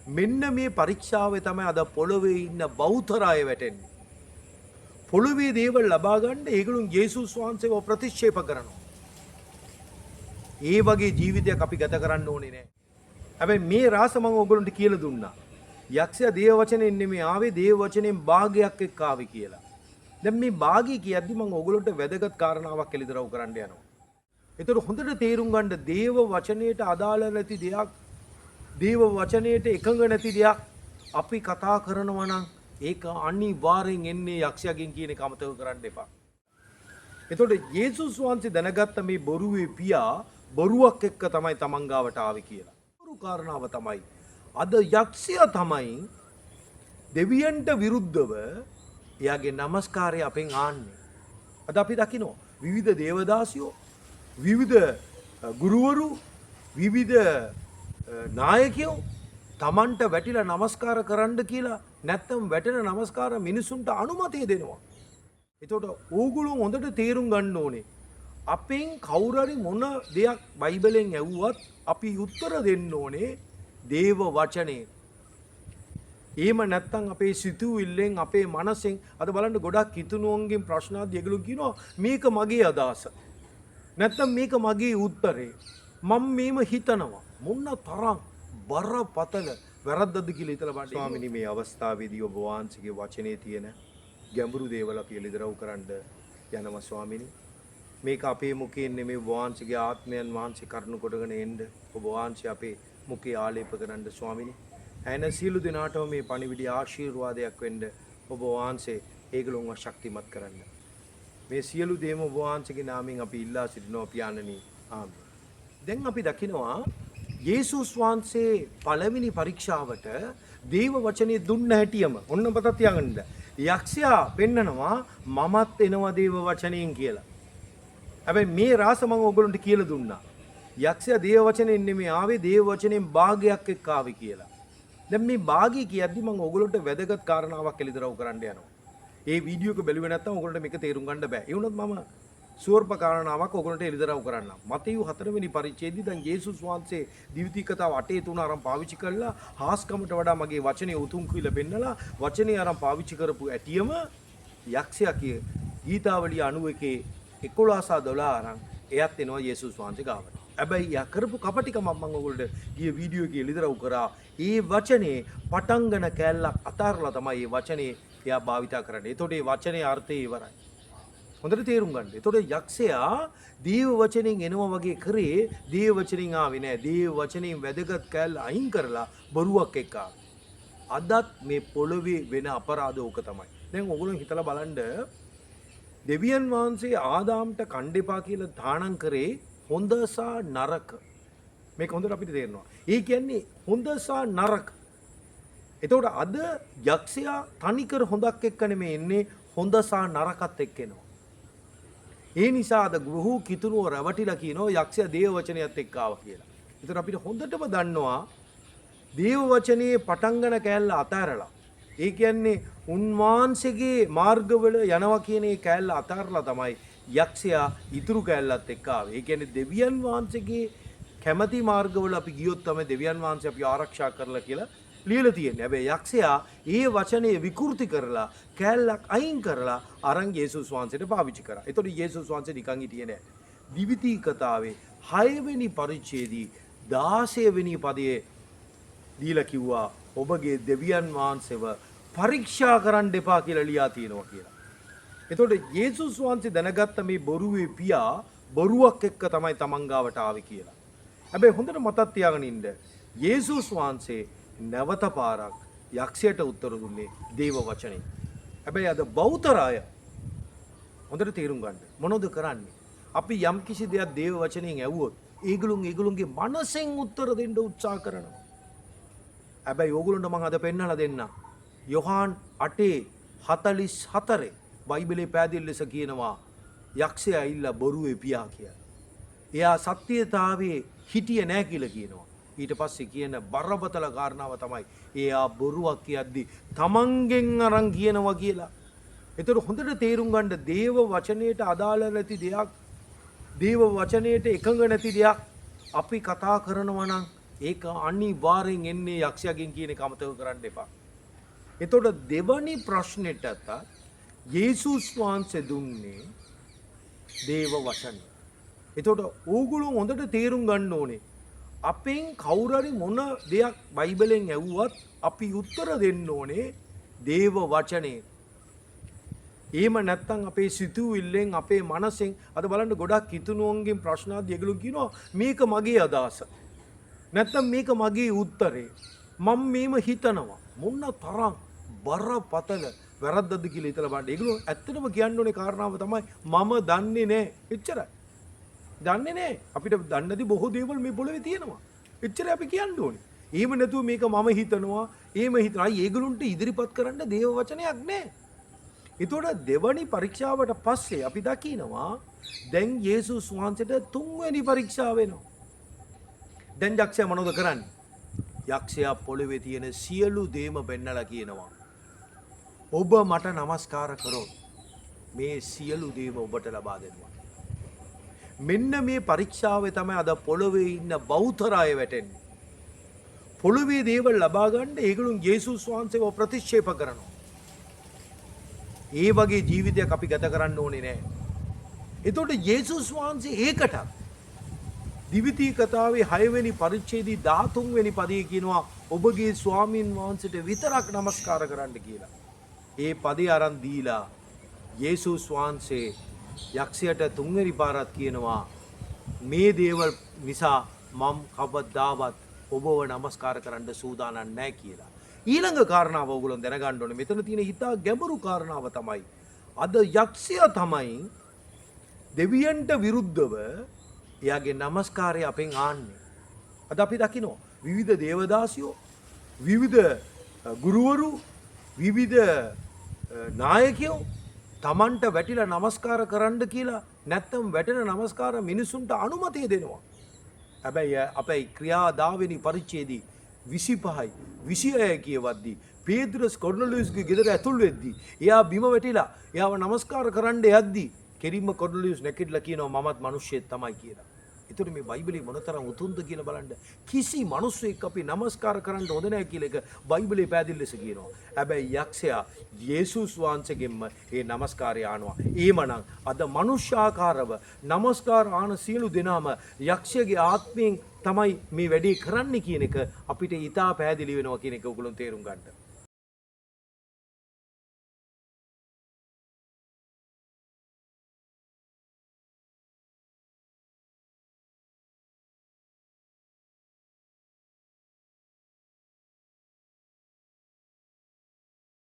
මෙන්න මේ පරීක්ෂාවේ තමයි අද පොළොවේ ඉන්න බෞතරය වැටෙන්නේ. පොළොවේ දේවල් ලබා ගන්න ඒගොල්ලෝ යේසුස් වහන්සේව ප්‍රතික්ෂේප කරනවා. ඒ වගේ ජීවිතයක් අපි ගත කරන්න ඕනේ නෑ. හැබැයි මේ රාස මම ඔයගොල්ලන්ට කියලා දුන්නා. යක්ෂයා දේව වචනෙන් නෙමෙයි ආවේ දේව වචනෙන් භාගයක් එක්ක ආවේ කියලා. දැන් මේ භාගය කියද්දි මම ඔයගොල්ලන්ට වැදගත් කාරණාවක් එළිදරව් කරන්න යනවා. ඒතර හොඳට තේරුම් ගන්න දේව වචනයට අදාළ නැති දෙයක්, දේව වචනයට එකඟ නැති දෙයක් අපි කතා කරනවා නම් ඒක අනිවාර්යෙන් එන්නේ යක්ෂයාගෙන් කියන එක අමතක කරන්න එපා. එතකොට යේසුස් වහන්සේ දැනගත්ත මේ බොරුවේ පියා බොරුවක් එක්ක තමයි තමන් ගාවට ආවේ කියලා. බොරු කාරණාව තමයි අද යක්ෂයා තමයි දෙවියන්ට විරුද්ධව එයාගේ নমස්කාරය අපෙන් ආන්නේ. අද අපි දකිනවා විවිධ දේවදාසියෝ, විවිධ ගුරුවරු, විවිධ නායකයෝ තමන්ට වැටිලා নমස්කාර කරන්න කියලා නැත්තම් වැටෙන নমස්කාර මිනිසුන්ට අනුමැතිය දෙනවා. එතකොට ඕගොල්ලෝ හොඳට තේරුම් ගන්න ඕනේ අපෙන් කවුරු හරි මොන දෙයක් බයිබලෙන් ඇහුවත් අපි උත්තර දෙන්න ඕනේ දේව වචනේ. එහෙම නැත්තම් අපේ සිතුවිල්ලෙන් අපේ මනසෙන් අද බලන්න ගොඩක් කිතුණුවන්ගෙන් ප්‍රශ්න ආදී ඒගොල්ලෝ කියනවා මේක මගේ අදහස. නැත්තම් මේක මගේ උත්තරේ. මම මේම හිතනවා. මොන තරම් බරපතල වැරද්දද කියලා හිතලා බලන්න. ස්වාමිනී මේ අවස්ථාවේදී ඔබ වහන්සේගේ වචනේ තියෙන ගැඹුරු දේවල් අපි එළිදරව් කරන්න යනවා ස්වාමිනී. මේක අපේ මුඛයෙන් නෙමෙයි වහන්සේගේ ආත්මයන් වහන්සේ කරුණ කොටගෙන එන්න ඔබ වහන්සේ අපේ මුඛේ ආලේප කරන්න ස්වාමිනී. එන සියලු දෙනාටම මේ පණිවිඩය ආශිර්වාදයක් වෙන්න ඔබ වහන්සේ ඒගොල්ලොන්ව ශක්තිමත් කරන්න. මේ සියලු දේම ඔබ වහන්සේගේ නාමයෙන් අපි ඉල්ලා සිටිනවා පියාණනි. ආමේන්. දැන් අපි දකිනවා යේසුස් වහන්සේ පළවෙනි පරීක්ෂාවට දේව වචනේ දුන්න හැටියම ඔන්න පතක් තියාගන්න. යක්ෂයා පෙන්නනවා මමත් එනවා දේව වචනයෙන් කියලා. හැබැයි මේ රාස මම ඔයගොල්ලන්ට කියලා දුන්නා. යක්ෂයා දේව වචනෙන් නෙමෙයි ආවේ දේව වචනෙන් භාගයක් එක්ක ආවේ කියලා. දැන් මේ භාගය කියද්දි මම ඔයගොල්ලන්ට වැදගත් කාරණාවක් එළිදරව් කරන්න යනවා. ඒ වීඩියෝ එක බැලුවේ නැත්නම් ඔයගොල්ලන්ට මේක තේරුම් ගන්න බෑ. ඒ වුණත් මම සුවර්ප කාරණාවක් ඔයගොල්ලන්ට එළිදරව් කරන්නම්. මතෙයු 4 වෙනි පරිච්ඡේදයේ දැන් යේසුස් වහන්සේ දිවිති කතාව 8:3 අරන් පාවිච්චි කළා. හාස්කමට වඩා මගේ වචනේ උතුම් කියලා පෙන්නලා වචනේ අරන් පාවිච්චි කරපු ඇටියම යක්ෂයා කිය ගීතාවලිය 91:11-12 අරන් එයත් එනවා යේසුස් වහන්සේ ගාවට. හැබැයි යා කරපු කපටිකම මම ඔයගොල්ලන්ට ගිය වීඩියෝ එකේ එළිදරව් කරා. ඒ වචනේ පටංගන කෑල්ලක් අතාරලා තමයි මේ වචනේ එයා භාවිතා කරන්නේ. ඒතකොට මේ වචනේ අර්ථය ඉවරයි. හොඳට තේරුම් ගන්න. ඒතකොට යක්ෂයා දේව වචනෙන් එනවා වගේ කරේ දේව වචනෙන් ආවේ නෑ. දේව වචනෙන් වැදගත් කෑල්ල අයින් කරලා බොරුවක් එක්ක ආවේ. අදත් මේ පොළවේ වෙන අපරාධ ඕක තමයි. දැන් ඔයගොල්ලෝ හිතලා බලන්න දෙවියන් වහන්සේ ආදාම්ට කණ්ඩේපා කියලා දානම් කරේ හොඳ සහ නරක. මේක හොඳට අපිට තේරෙනවා. ඒ කියන්නේ හොඳ සහ නරක. එතකොට අද යක්ෂයා තනිකර හොඳක් එක්ක නෙමෙයි එන්නේ හොඳ සහ නරකත් එක්ක එනවා. ඒ නිසා අද ගෘහ කිතුනුව රැවටිලා කියනවා යක්ෂයා දේව වචනයත් එක්ක ආවා කියලා. ඒතර අපිට හොඳටම දන්නවා දේව වචනේ පටංගන කෑල්ල අතාරලා. ඒ කියන්නේ උන්වහන්සේගේ මාර්ගවල යනවා කියන ඒ කෑල්ල අතාරලා තමයි යක්ෂයා ඉතුරු කෑල්ලත් එක්ක ආවේ. ඒ කියන්නේ දෙවියන් වහන්සේගේ කැමැති මාර්ගවල අපි ගියොත් තමයි දෙවියන් වහන්සේ අපි ආරක්ෂා කරලා කියලා ලියලා තියෙන්නේ. හැබැයි යක්ෂයා ඒ වචනේ විකෘති කරලා කෑල්ලක් අයින් කරලා අරන් යේසුස් වහන්සේට පාවිච්චි කරා. ඒතකොට යේසුස් වහන්සේ නිකන් හිටියේ නෑ. දිවිති කතාවේ 6 වෙනි පරිච්ඡේදයේ 16 වෙනි පදයේ දීලා කිව්වා ඔබගේ දෙවියන් වහන්සේව පරීක්ෂා කරන්න එපා කියලා ලියා තියෙනවා කියලා. එතකොට යේසුස් වහන්සේ දැනගත්ත මේ බොරුවේ පියා බොරුවක් එක්ක තමයි තමන් ගාවට ආවේ කියලා. හැබැයි හොඳට මතක් තියාගෙන ඉන්න යේසුස් වහන්සේ නැවත පාරක් යක්ෂයට උත්තර දුන්නේ දේව වචනේ. හැබැයි අද බෞතරය හොඳට තේරුම් ගන්න. මොනවද කරන්නේ? අපි යම් කිසි දෙයක් දේව වචනෙන් ඇහුවොත් ඒගොල්ලොන්ගේ මනසෙන් උත්තර දෙන්න උත්සාහ කරනවා. හැබැයි ඕගොල්ලන්ට මම අද පෙන්නලා දෙන්නම්. යොහාන් 8:44 බයිබලයේ පැහැදිලි ලෙස කියනවා යක්ෂයා ඇවිල්ලා බොරුවේ පියා කියලා. එයා සත්‍යතාවයේ හිටියේ නැහැ කියලා කියනවා. ඊට පස්සේ කියන බරපතල කාරණාව තමයි එයා බොරුවක් කියද්දි තමන්ගෙන් අරන් කියනවා කියලා. ඒතර හොඳට තේරුම් ගන්න දේව වචනයට අදාළ නැති දෙයක්, දේව වචනයට එකඟ නැති දෙයක් අපි කතා කරනවා නම් ඒක අනිවාර්යෙන් එන්නේ යක්ෂයාගෙන් කියන එක අමතක කරන්න එපා. එතකොට දෙවනි ප්‍රශ්නෙටත් යේසුස් වහන්සේ දුන්නේ දේව වචනය. එතකොට ඕගොල්ලෝ හොඳට තේරුම් ගන්න ඕනේ. අපෙන් කවුරු හරි මොන දෙයක් බයිබලෙන් ඇහුවත් අපි උත්තර දෙන්න ඕනේ දේව වචනේ. එහෙම නැත්නම් අපේ සිතුවිල්ලෙන් අපේ මනසෙන් අද බලන්න ගොඩක් කිතුණුවන්ගෙන් ප්‍රශ්න ආදී ඒගොල්ලෝ කියනවා මේක මගේ අදහස. නැත්නම් මේක මගේ උත්තරේ. මම මේම හිතනවා. මොන තරම් බරපතල වැරද්දද කියලා හිතලා බලන්න. ඒගොල්ලෝ ඇත්තටම කියන්න ඕනේ කාරණාව තමයි මම දන්නේ නැහැ. එච්චරයි. දන්නේ නැහැ. අපිට දන්නදී බොහෝ දේවල් මේ පොළවේ තියෙනවා. එච්චරයි අපි කියන්න ඕනේ. එහෙම නැතුව මේක මම හිතනවා, එහෙම හිතනවා. ඒගොල්ලන්ට ඉදිරිපත් කරන්න දේව වචනයක් නැහැ. එතකොට දෙවනි පරීක්ෂාවට පස්සේ අපි දකිනවා දැන් යේසුස් වහන්සේට තුන්වෙනි පරීක්ෂාව වෙනවා. දැන් යක්ෂයා මොනවද කරන්නේ? යක්ෂයා පොළවේ තියෙන සියලු දේම පෙන්නලා කියනවා. ඔබ මට নমස්කාර කරොත් මේ සියලු දේම ඔබට ලබා දෙනවා. මෙන්න මේ පරීක්ෂාවේ තමයි අද පොළවේ ඉන්න බෞද්ධ අය වැටෙන්නේ. පොළවේ දේවල් ලබා ගන්න ඒගොල්ලෝ යේසුස් වහන්සේව ප්‍රතික්ෂේප කරනවා. ඒ වගේ ජීවිතයක් අපි ගත කරන්න ඕනේ නෑ. එතකොට යේසුස් වහන්සේ ඒකට දිවිතී කතාවේ 6 වෙනි පරිච්ඡේදයේ 13 වෙනි පදයේ කියනවා ඔබගේ ස්වාමින් වහන්සේට විතරක් নমස්කාර කරන්න කියලා. ඒ පදේ අරන් දීලා යේසුස් වහන්සේ යක්ෂයාට තුන්වෙනි පාරක් කියනවා මේ දේවල් නිසා මම කවදාවත් ඔබව নমස්කාර කරන්න සූදානම් නැහැ කියලා. ඊළඟ කාරණාව ඔයගොල්ලෝ දැනගන්න ඕනේ. මෙතන තියෙන හිතා ගැඹුරු කාරණාව තමයි අද යක්ෂයා තමයි දෙවියන්ට විරුද්ධව එයාගේ নমස්කාරය අපෙන් ආන්නේ. අද අපි දකිනවා විවිධ දේවදාසියෝ, විවිධ ගුරුවරු, විවිධ නායකයෝ තමන්ට වැටිලා নমස්කාර කරන්න කියලා නැත්තම් වැටෙන নমස්කාර මිනිසුන්ට අනුමැතිය දෙනවා. හැබැයි අපේ ක්‍රියාදාවෙනි පරිච්ඡේදයේ 25යි 26 කියවද්දී පේත්‍රස් කොර්නෙලියස්ගේ ගෙදර ඇතුල් වෙද්දී එයා බිම වැටිලා එයාව নমස්කාර කරන්න යද්දී කෙලින්ම කොර්නෙලියස් නැකිట్లా කියනවා මමත් මිනිස්සෙක් තමයි කියලා. ඒතර මේ බයිබලේ මොනතරම් උතුම්ද කියලා බලන්න. කිසි මිනිස්සෙක් අපි নমස්කාර කරන්න හොඳ නැහැ කියලා එක බයිබලේ පැහැදිලි ලෙස කියනවා. හැබැයි යක්ෂයා යේසුස් වහන්සේගෙන්ම මේ নমස්කාරය ආනවා. එහෙමනම් අද මනුෂ්‍යාකාරව নমස්කාර ආන සියලු දෙනාම යක්ෂයාගේ ආත්මයෙන් තමයි මේ වැඩේ කරන්නේ කියන එක අපිට ඉතා පැහැදිලි වෙනවා කියන එක ඔයගොල්ලෝ තේරුම් ගන්න.